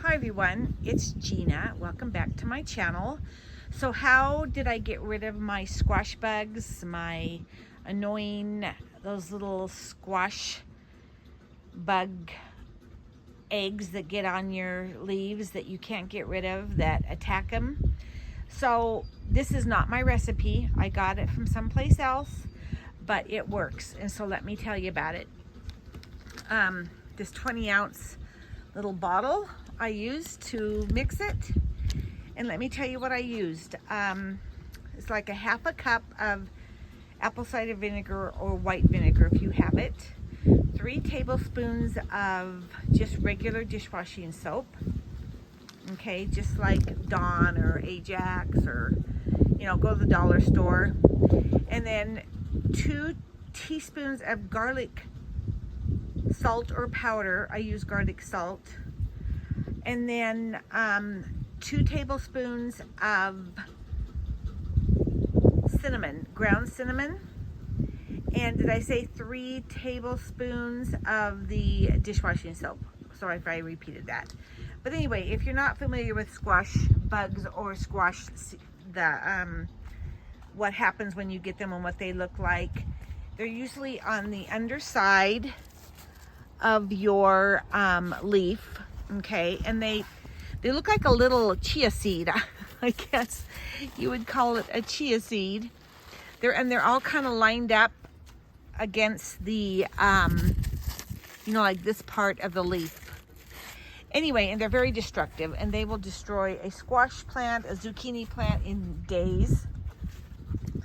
Hi everyone, it's Gina. Welcome back to my channel. So how did I get rid of my squash bugs, my annoying, those little squash bug eggs that get on your leaves that you can't get rid of, that attack them? So this is not my recipe. I got it from someplace else, but it works. And so let me tell you about it. This 20-ounce little bottle I used to mix it, and let me tell you what I used. It's like a half a cup of apple cider vinegar or white vinegar if you have it, 3 tablespoons of just regular dishwashing soap, okay, just like Dawn or Ajax, or go to the dollar store, and then 2 teaspoons of garlic salt or powder. I use garlic salt. And then 2 tablespoons of cinnamon, ground cinnamon. And did I say 3 tablespoons of the dishwashing soap? Sorry if I repeated that. But anyway, if you're not familiar with squash bugs or squash, what happens when you get them and what they look like, they're usually on the underside of your leaf. Okay, and they look like a little chia seed. I guess you would call it a chia seed. They're all kind of lined up against the like this part of the leaf. Anyway, and they're very destructive, and they will destroy a squash plant, a zucchini plant in days.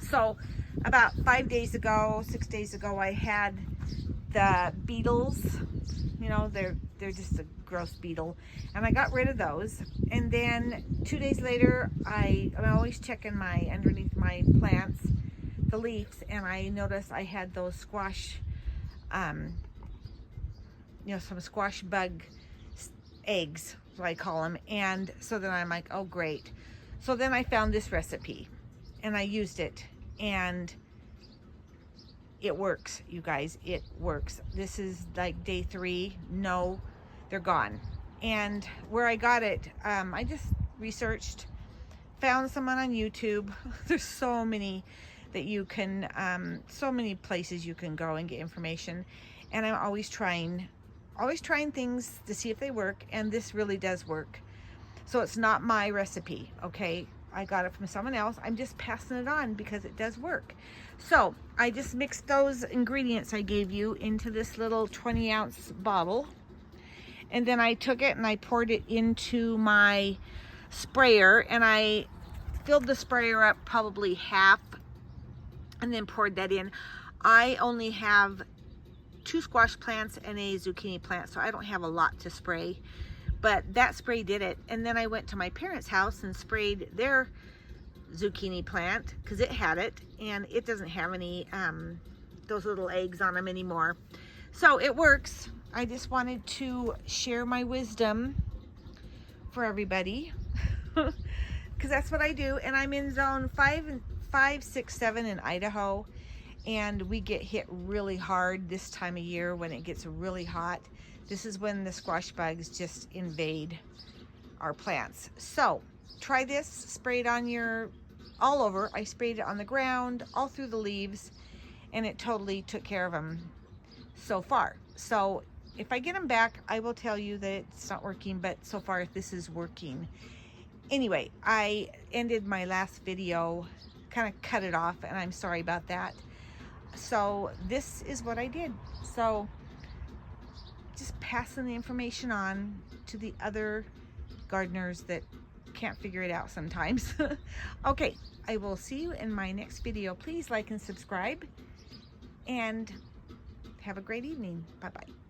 So about 5 days ago, 6 days ago, I had the beetles. They're just a gross beetle, and I got rid of those. And then 2 days later, I'm always checking underneath my plants, the leaves, and I noticed I had those squash, some squash bug eggs, what I call them. And so then I'm like, oh great. So then I found this recipe and I used it, and it works, you guys. It works. This is like day 3. No, they're gone. And where I got it, I just researched, found someone on YouTube. There's so many that you can, so many places you can go and get information. And I'm always trying things to see if they work. And this really does work. So it's not my recipe, okay? I got it from someone else. I'm just passing it on because it does work. So I just mixed those ingredients I gave you into this little 20-ounce bottle. And then I took it and I poured it into my sprayer, and I filled the sprayer up probably half and then poured that in. I only have 2 squash plants and a zucchini plant, so I don't have a lot to spray. But that spray did it. And then I went to my parents' house and sprayed their zucchini plant because it had it, and it doesn't have any those little eggs on them anymore. So it works. I just wanted to share my wisdom for everybody because that's what I do. And I'm in zone 5, 6, 7 in Idaho, and we get hit really hard this time of year when it gets really hot. This is when the squash bugs just invade our plants. So try this, spray it on all over. I sprayed it on the ground, all through the leaves, and it totally took care of them so far. So if I get them back, I will tell you that it's not working, but so far this is working. Anyway, I ended my last video, kind of cut it off, and I'm sorry about that. So this is what I did. So just passing the information on to the other gardeners that can't figure it out sometimes. Okay, I will see you in my next video. Please like and subscribe, and have a great evening. Bye-bye.